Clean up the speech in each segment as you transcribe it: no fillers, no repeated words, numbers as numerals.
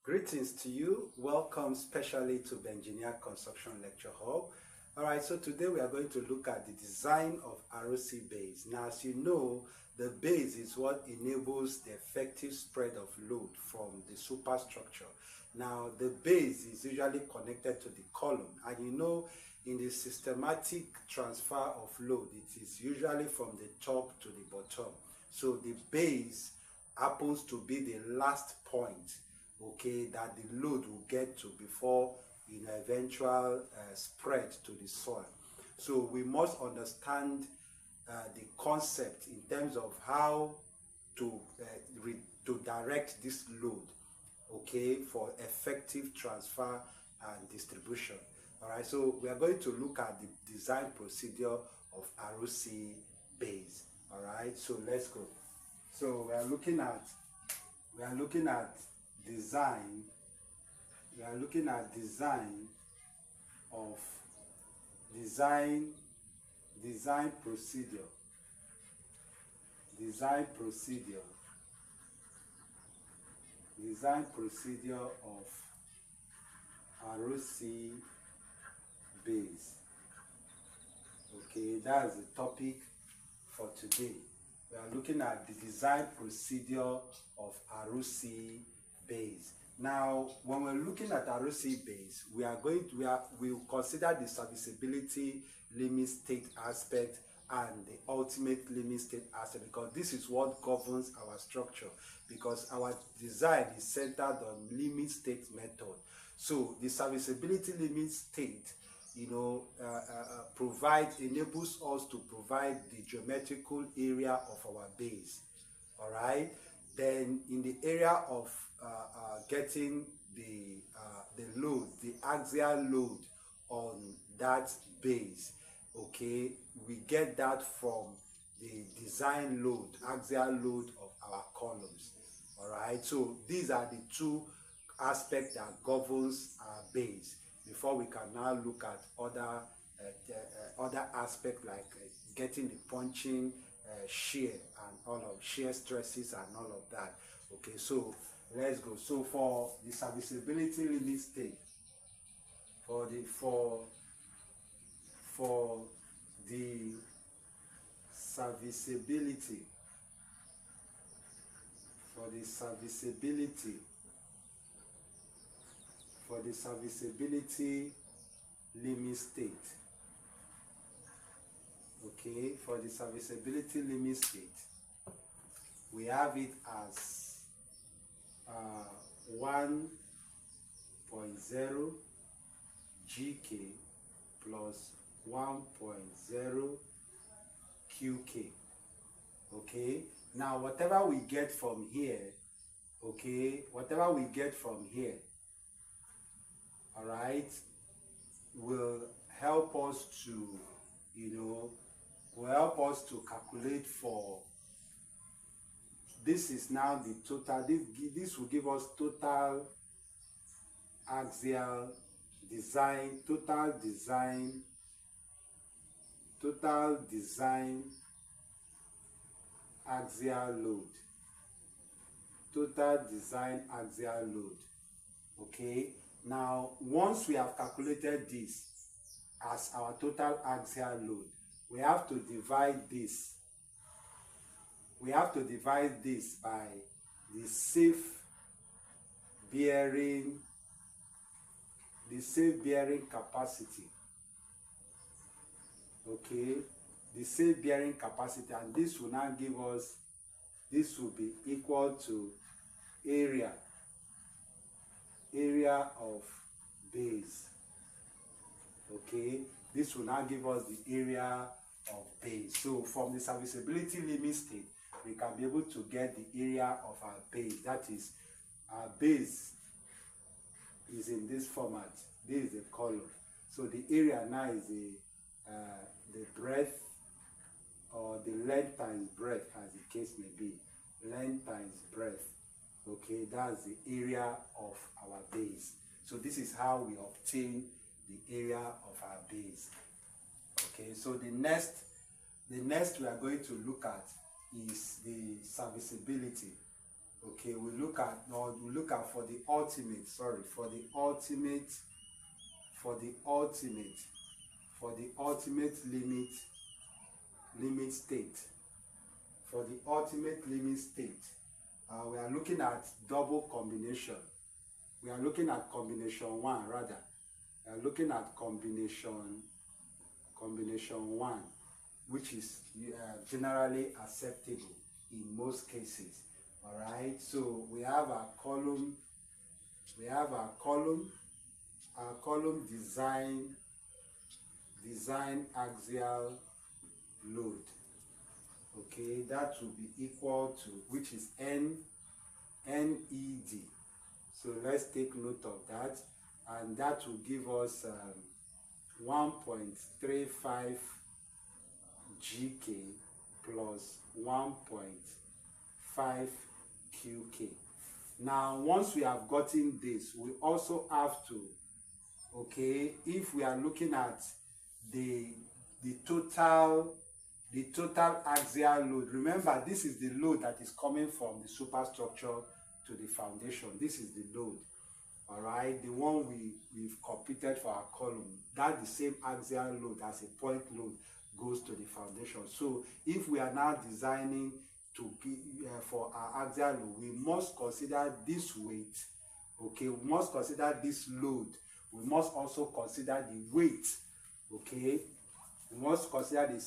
Greetings to you. Welcome specially to the Engineer Construction Lecture Hall. Alright, so today we are going to look at the design of ROC base. Now, as you know, the base is what enables the effective spread of load from the superstructure. Now, the base is usually connected to the column, and you know, in the systematic transfer of load, it is usually from the top to the bottom. So the base happens to be the last point, okay, that the load will get to before eventual spread to the soil. So we must understand the concept in terms of how to direct this load, okay, for effective transfer and distribution. All right, so we are going to look at the design procedure of ROC base. All right, so let's go. So we are looking at design. We are looking at design of design procedure. Design procedure of ROC base. Okay, that's the topic for today. We are looking at the design procedure of ROC base. Now, when we're looking at ROC base, we will consider the serviceability limit state aspect and the ultimate limit state aspect, because this is what governs our structure, because our design is centered on limit state method. So the serviceability limit state, enables us to provide the geometrical area of our base. All right. Then in the area of getting the load, the axial load on that base, okay, we get that from the design load, axial load of our columns. All right. So these are the two aspects that governs our base, before we can now look at other aspects like getting the punching, shear and all of shear stresses and all of that. Okay, so let's go. So for the serviceability limit state, for the serviceability limit state. Okay, for the serviceability limit state, we have it as 1.0 GK plus 1.0 QK. Okay, now whatever we get from here, all right, will help us to calculate for, this is now the total, this will give us total axial design, total design axial load. Okay, now once we have calculated this as our total axial load, we have to divide this by the safe bearing capacity. Okay, the safe bearing capacity, and this will now give us, this will be equal to area of base. Okay, this will now give us the area of base. So from the serviceability limit state, we can be able to get the area of our base. That is, our base is in this format. This is the column. So the area now is the breadth, or the length times breadth, as the case may be. Length times breadth. Okay, that's the area of our base. So this is how we obtain the area of our base. Okay, so the next we are going to look at is the serviceability. Okay, we look at for the ultimate, sorry, for the ultimate limit state. For the ultimate limit state, we are looking at double combination. We are looking at combination 1 rather. We are looking at combination 1, which is generally acceptable in most cases. All right, so we have our column design axial load. Okay, that will be equal to, which is NED. So let's take note of that, and that will give us 1.35 GK plus 1.5 QK. Now, once we have gotten this, we also have to, okay, if we are looking at the total axial load, remember this is the load that is coming from the superstructure to the foundation. This is the load, all right, the one we've computed for our column. That's the same axial load as a point load goes to the foundation. So if we are now designing to for our axial load, we must consider this weight. Okay, we must consider this load. We must also consider the weight. Okay, we must consider the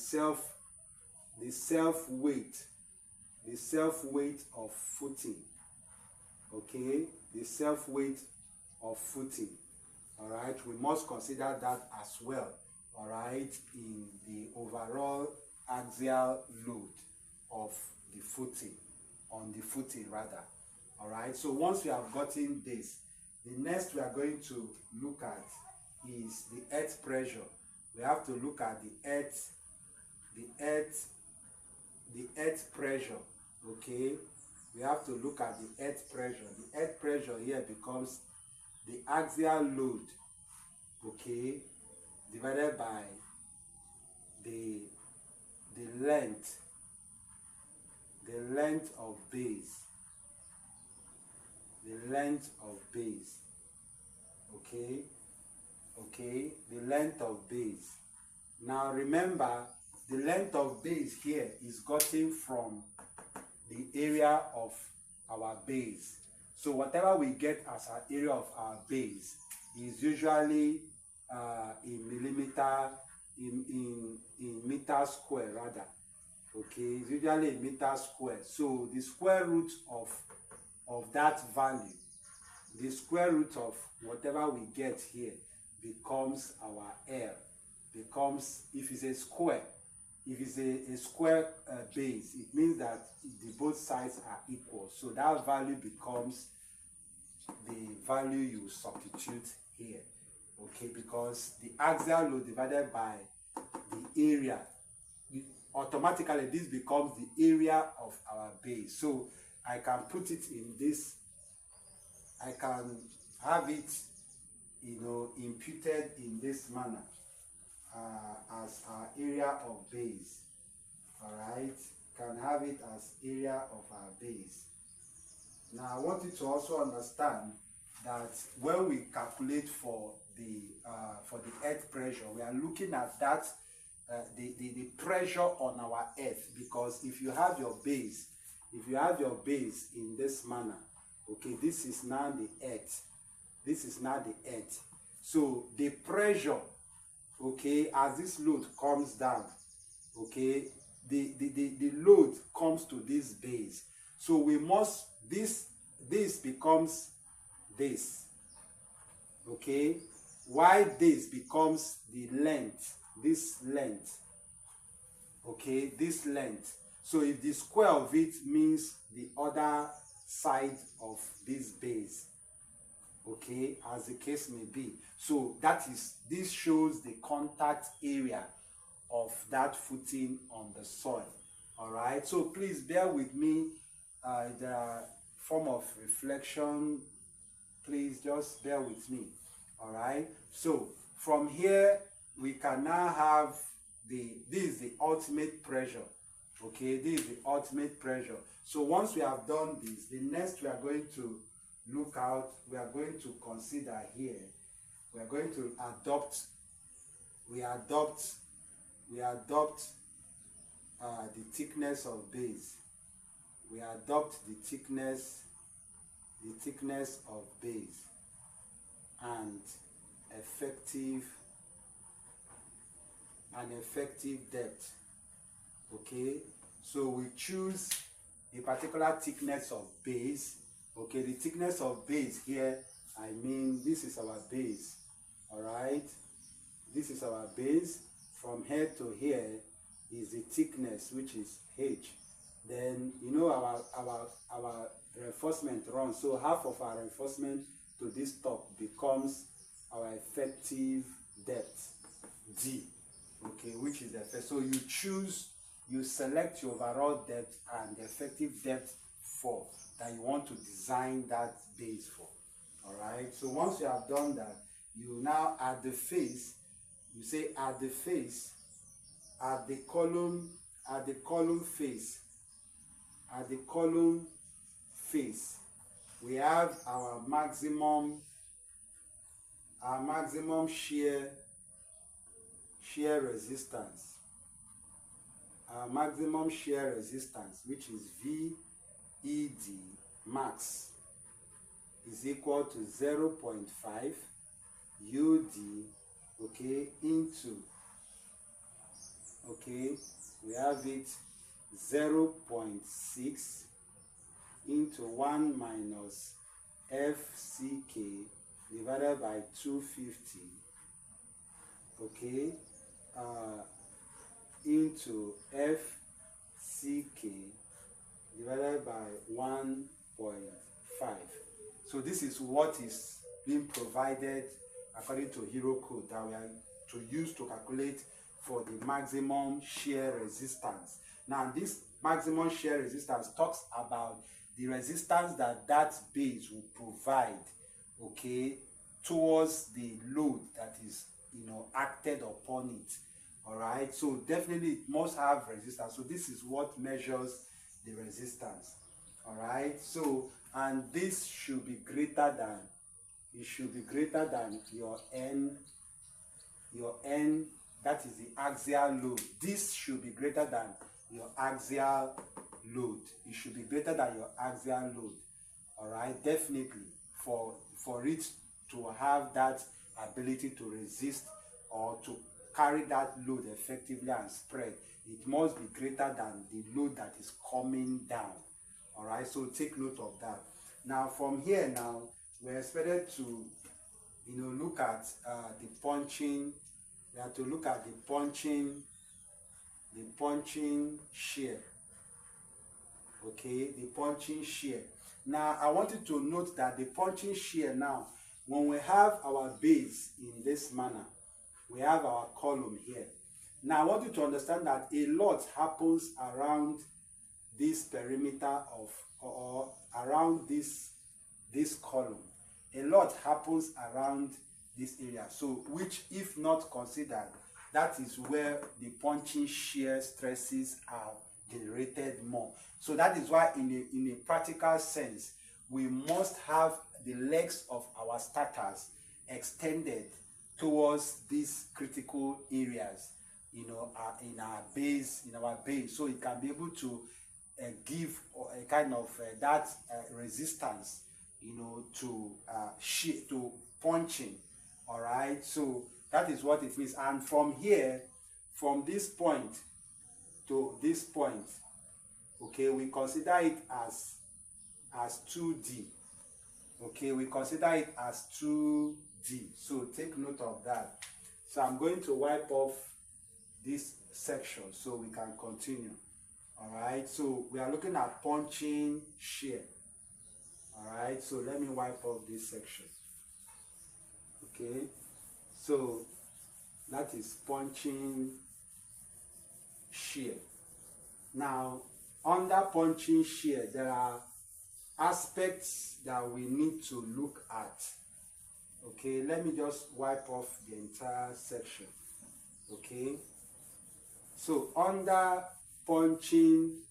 self weight of footing. Okay, the self weight of footing. All right, we must consider that as well. All right, in the overall axial load of the footing, on the footing rather. All right, so once we have gotten this, the next we are going to look at is the earth pressure. We have to look at the earth pressure. Okay, we have to look at the earth pressure. The earth pressure here becomes the axial load, okay, divided by the length of base. The length of base. Okay, the length of base. Now remember, the length of base here is gotten from the area of our base. So whatever we get as our area of our base is usually in millimeter, in meter square rather. Okay, it's usually a meter square. So the square root of that value, the square root of whatever we get here becomes our L. Becomes, if it's a square, if it's a square base, it means that the both sides are equal. So that value becomes the value you substitute here. Okay, because the axial load divided by the area, automatically this becomes the area of our base. So I can put it in this, I can have it, imputed in this manner as our area of base. All right, can have it as area of our base. Now I want you to also understand that when we calculate for the earth pressure, we are looking at that the pressure on our earth, because if you have your base in this manner, okay, this is now the earth. This is now the earth. So the pressure, okay, as this load comes down, okay, the load comes to this base. So we must, this becomes this, okay, why this becomes the length, this length, okay, this length. So if the square of it means the other side of this base, okay, as the case may be. So this shows the contact area of that footing on the soil. All right, so please bear with me, the form of reflection, please just bear with me. All right, so from here we can now have this is the ultimate pressure. Okay, this is the ultimate pressure. So once we have done this, the next we are going to look out, we are going to consider here, we are going to adopt, we adopt the thickness of base. We adopt the thickness of base and effective depth. Okay, so we choose a particular thickness of base. Okay, the thickness of base here, I mean this is our base. All right, this is our base. From here to here is the thickness, which is H. Then you know our reinforcement runs, so half of our reinforcement to this top becomes our effective depth, D. Okay, which is the first. So you select your overall depth and the effective depth for that you want to design that base for. All right, so once you have done that, you now at the face, you say at the face, at the column face, we have our maximum shear resistance. Our maximum shear resistance, which is VED max, is equal to 0.5 UD, okay, into, okay, we have it 0.6 into 1 minus FCK divided by 250, okay, into FCK divided by 1.5. So this is what is being provided according to Hero code that we are to use to calculate for the maximum shear resistance. Now this maximum shear resistance talks about the resistance that base will provide, okay, towards the load that is, you know, acted upon it. All right, so definitely it must have resistance. So this is what measures the resistance. All right, so and this should be greater than, it should be greater than your N, that is the axial load. This should be greater than your axial load. It should be greater than your axial load. All right, definitely for it to have that ability to resist or to carry that load effectively and spread, it must be greater than the load that is coming down. All right, so take note of that. Now from here, now we're expected to, you know, look at the punching. We have to look at the punching shear. Okay, the punching shear. Now I want you to note that the punching shear, now when we have our base in this manner, we have our column here. Now I want you to understand that a lot happens around this perimeter of, or around this column. A lot happens around this area, so which, if not considered, that is where the punching shear stresses are generated more. So that is why in a practical sense, we must have the legs of our starters extended towards these critical areas, you know, in our base, so it can be able to give a kind of that resistance, you know, to shear, to punching. All right, so that is what it means. And from here, from this point to this point, okay, we consider it as 2D. Okay, we consider it as 2D. So take note of that. So I'm going to wipe off this section so we can continue. All right, so we are looking at punching shear. All right, so let me wipe off this section. Okay, so that is punching shear. Now under punching shear, there are aspects that we need to look at. Okay, let me just wipe off the entire section. Okay, so under punching,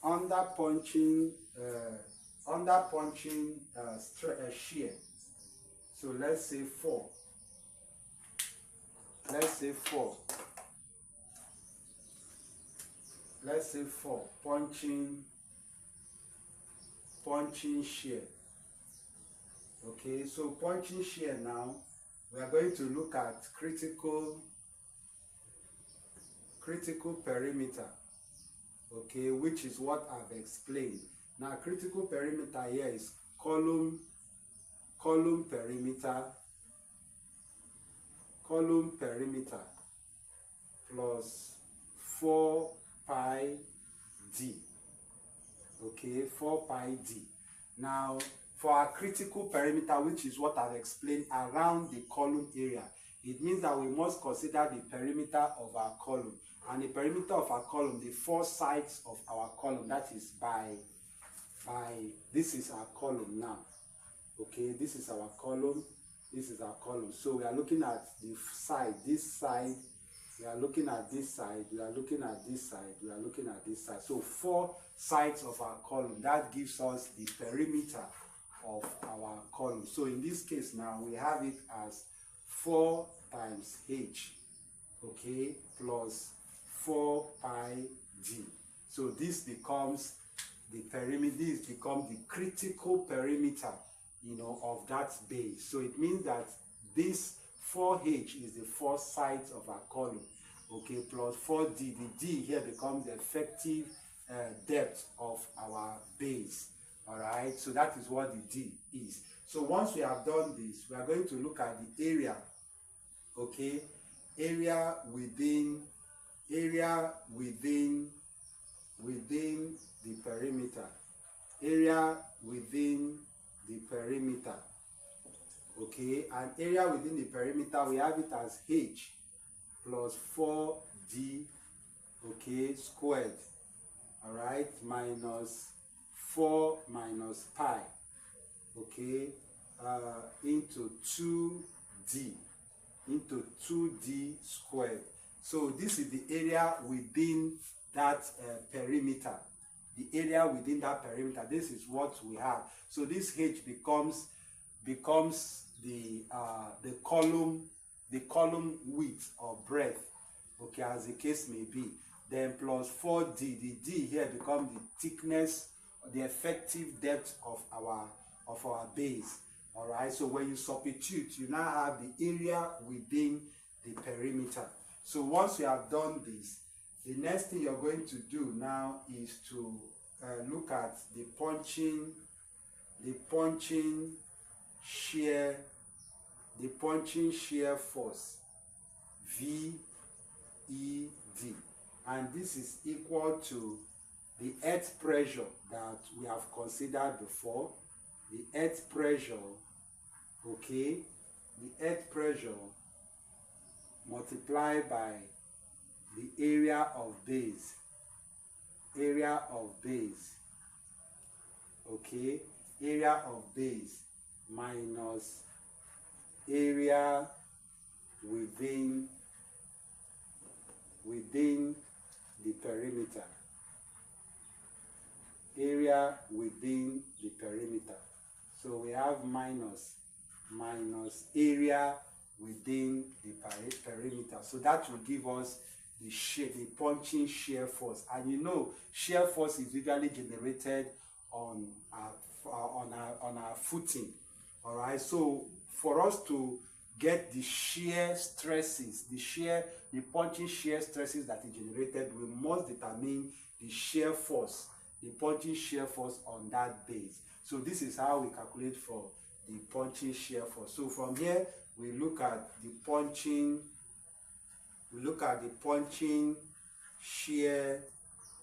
under punching shear. So let's say 4. Let's say 4. Let's say 4. Punching shear. Okay, so punching shear now, we are going to look at critical perimeter. Okay, which is what I've explained. Now, critical perimeter here is column perimeter plus 4 pi d. Okay, 4 pi d. Now, for our critical perimeter, which is what I've explained, around the column area, it means that we must consider the perimeter of our column. And the perimeter of our column, the 4 sides of our column, that is by this is our column now. Okay, this is our column, this is our column. So we are looking at the side, this side, we are looking at this side, we are looking at this side, we are looking at this side. So 4 sides of our column, that gives us the perimeter of our column. So in this case now, we have it as 4 times h, okay, plus 4 pi d. So this becomes the perimeter, this becomes the critical perimeter, of that base. So it means that this 4h is the 4 sides of our column, okay, plus 4d. The d here becomes the effective depth of our base. All right, so that is what the d is. So once we have done this, we are going to look at the area, okay, area within the perimeter, area within the perimeter, okay, and area within the perimeter, we have it as h plus 4d, okay, squared, all right, minus 4 minus pi, okay, into 2d squared. So this is the area within that perimeter. The area within that perimeter, this is what we have. So this h becomes the column width or breadth, okay, as the case may be. Then plus 4d, the d here becomes the thickness, the effective depth of our base. All right, so when you substitute, you now have the area within the perimeter. So once you have done this, the next thing you're going to do now is to look at the punching shear force, VED, and this is equal to the earth pressure that we have considered before. The earth pressure, okay, the earth pressure multiplied by the area of base, okay, area of base minus area within the perimeter, area within the perimeter. So we have minus area within the perimeter. So that will give us the punching shear force. And shear force is usually generated on our footing. All right. So for us to get the shear stresses, the punching shear stresses that is generated, we must determine the shear force, the punching shear force on that base. So this is how we calculate for the punching shear force. So from here, we look at the punching shear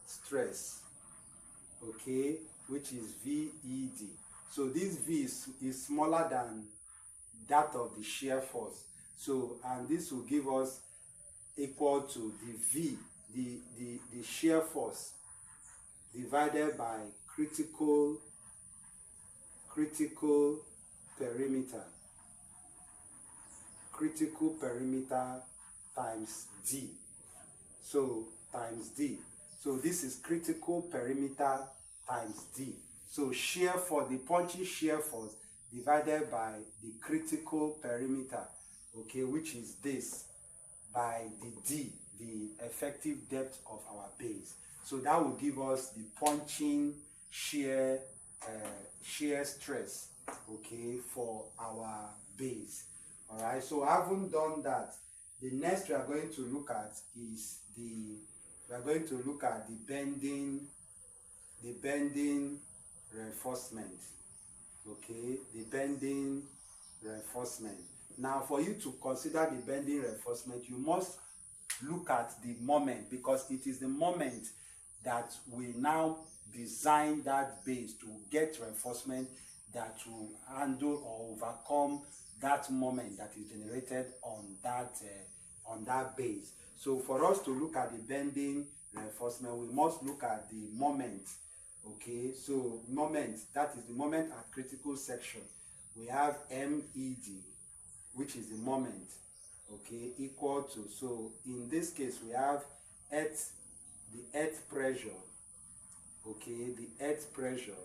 stress, okay, which is VED. So this V is smaller than that of the shear force. So, and this will give us equal to the V, the shear force divided by critical perimeter times D. so times D. So this is critical perimeter times D. So shear force, the punching shear force divided by the critical perimeter, okay, which is this, by the D, the effective depth of our base. So that will give us the punching shear stress, okay, for our base. All right, so having done that, the next we are going to look at is the bending reinforcement, okay, the bending reinforcement. Now for you to consider the bending reinforcement, you must look at the moment, because it is the moment that we now design that base to get reinforcement that will handle or overcome that moment that is generated on that base. So for us to look at the bending reinforcement, we must look at the moment. Okay, so moment, that is the moment at critical section. We have MED, which is the moment, okay, equal to, so in this case we have the earth pressure, okay, the earth pressure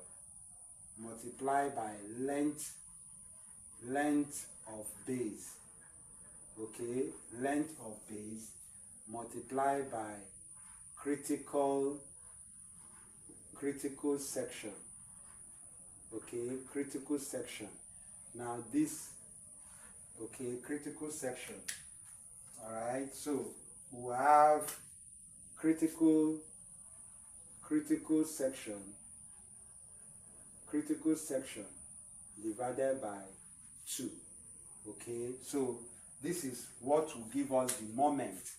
multiplied by length of base, okay, length of base multiplied by critical section, okay, critical section. Now this, okay, critical section. All right, so we have critical section divided by 2. Okay, so this is what will give us the moment.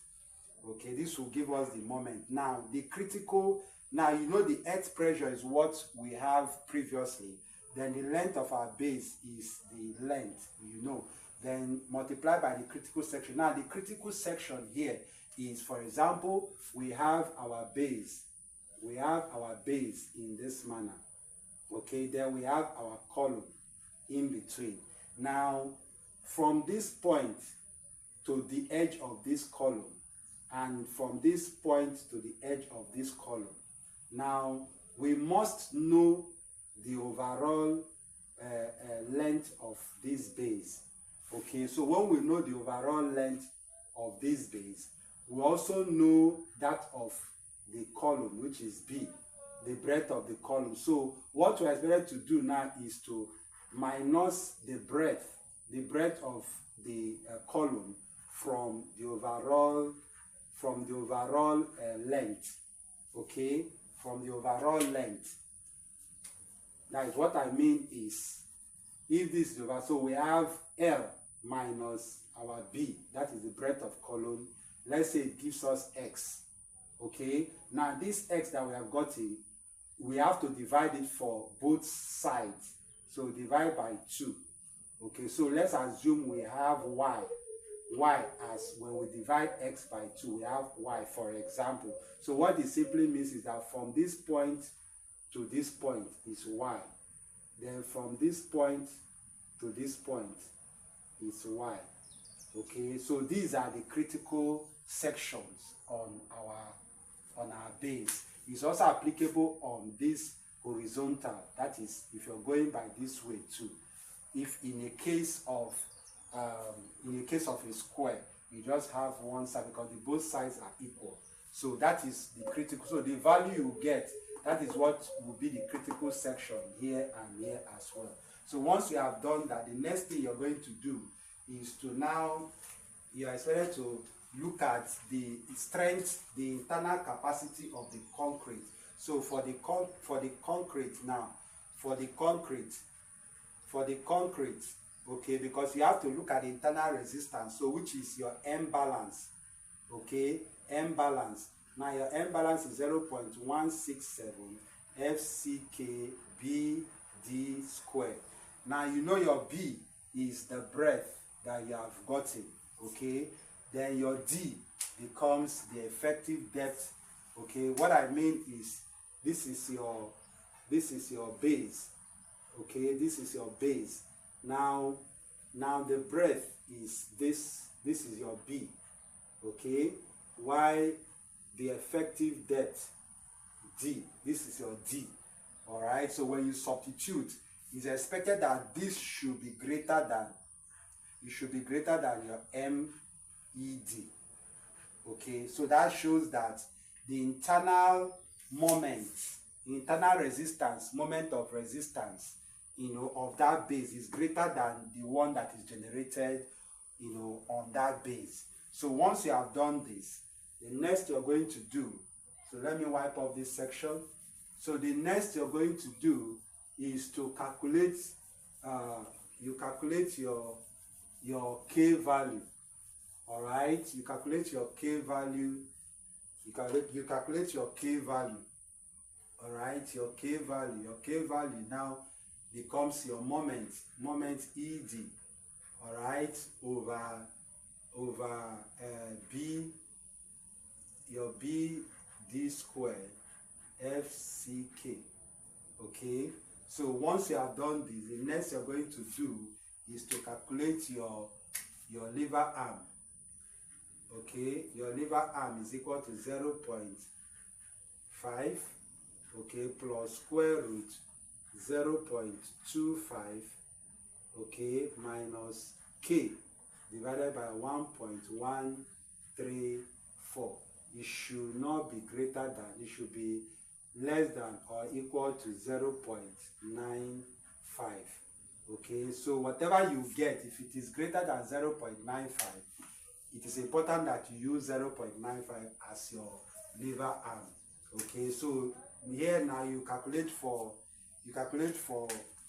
Okay, this will give us the moment. Now the critical, now you know the earth pressure is what we have previously, then the length of our base is the length, you know, then multiplied by the critical section. Now the critical section here is, for example, we have our base in this manner, okay, then we have our column in between. Now from this point to the edge of this column, and from this point to the edge of this column, now we must know the overall length of this base. Okay, so when we know the overall length of this base, we also know that of the column, which is B, the breadth of the column. So what we're expected to do now is to minus the breadth of the column from the overall length, okay, from the overall length. That is what I mean is, if this is over, so we have L minus our B, that is the breadth of column. Let's say it gives us X, okay. Now this X that we have gotten, we have to divide it for both sides, so divide by 2. Okay, so let's assume we have Y as when we divide X by 2, we have Y, for example. So what this simply means is that from this point to this point is Y, then from this point to this point is Y. Okay, so these are the critical sections on our base. It's also applicable on this horizontal, that is if you're going by this way too. If in a case of a square, you just have one side, because both sides are equal. So that is the critical, so the value you get, that is what will be the critical section here and here as well. So once you have done that, the next thing you're going to do is to now, you are expected to look at the strength, the internal capacity of the concrete. So for the concrete now, for the concrete, okay, because you have to look at the internal resistance, so which is your M balance, okay, M balance. Now your M balance is 0.167 FCK BD squared. Now you know your B is the breadth that you have gotten, okay, then your D becomes the effective depth. Okay, what I mean is this is your base, okay, this is your base. Now the breadth is this is your B, okay, the effective depth, D. This is your D. All right. So when you substitute, it's expected that this should be greater than, your MED. Okay. So that shows that the internal moment, internal resistance, moment of resistance, of that base is greater than the one that is generated, on that base. So once you have done this, the next you're going to do, so let me wipe off this section. So the next you're going to do is to calculate, you calculate your K value. All right, you calculate your K value. You calculate your K value. All right, your K value. Your K value now becomes your moment ED. All right, over B, your B D squared FCK. Okay, so once you have done this, the next you're going to do is to calculate your lever arm. Okay, your lever arm is equal to 0.5, okay, plus square root 0.25, okay, minus K divided by 1.134. It should not be greater than, it should be less than or equal to 0.95. Okay, so whatever you get, if it is greater than 0.95, it is important that you use 0.95 as your lever arm. Okay, so here now you calculate for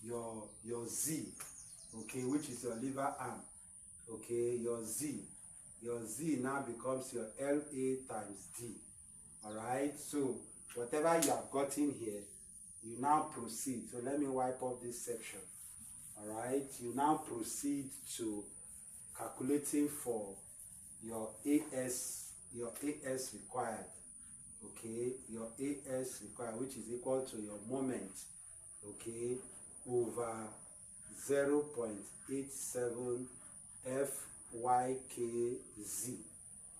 your Z, okay, which is your lever arm. Okay, your Z now becomes your LA times D. All right, so whatever you have gotten here, you now proceed. So let me wipe off this section. All right, you now proceed to calculating for your AS required. Okay, your AS required, which is equal to your moment, okay, over 0.87 FYKZ.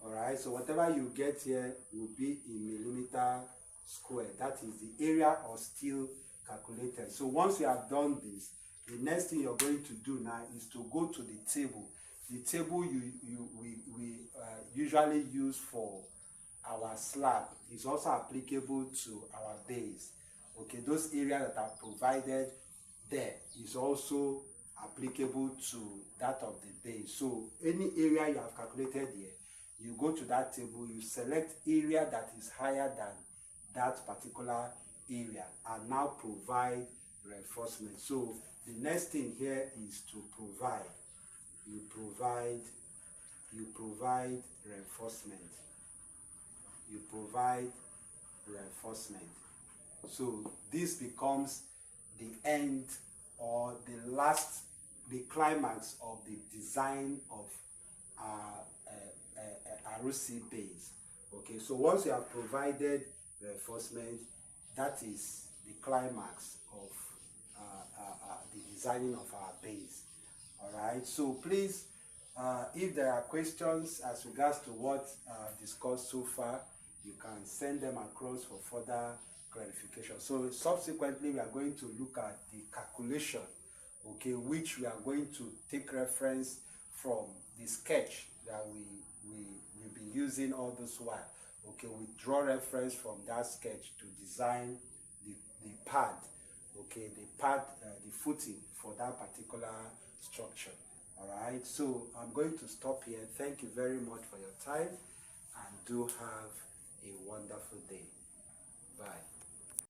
All right, so whatever you get here will be in millimeter square. That is the area of steel calculated. So once you have done this, the next thing you're going to do now is to go to the table. The table we usually use for our slab is also applicable to our base. Okay, those areas that are provided there is also applicable to that of the base. So any area you have calculated here, you go to that table, you select area that is higher than that particular area and now provide reinforcement. So the next thing here is to provide. You provide reinforcement. You provide reinforcement. So this becomes the end or the climax of the design of ROC base. Okay, so once you have provided reinforcement, that is the climax of the designing of our base. All right, so please, if there are questions as regards to what discussed so far, you can send them across for further clarification. So subsequently, we are going to look at the calculation, okay, which we are going to take reference from the sketch that we've been using all this while. Okay, we draw reference from that sketch to design the pad, okay, the footing for that particular structure. All right, so I'm going to stop here. Thank you very much for your time and do have a wonderful day. Bye.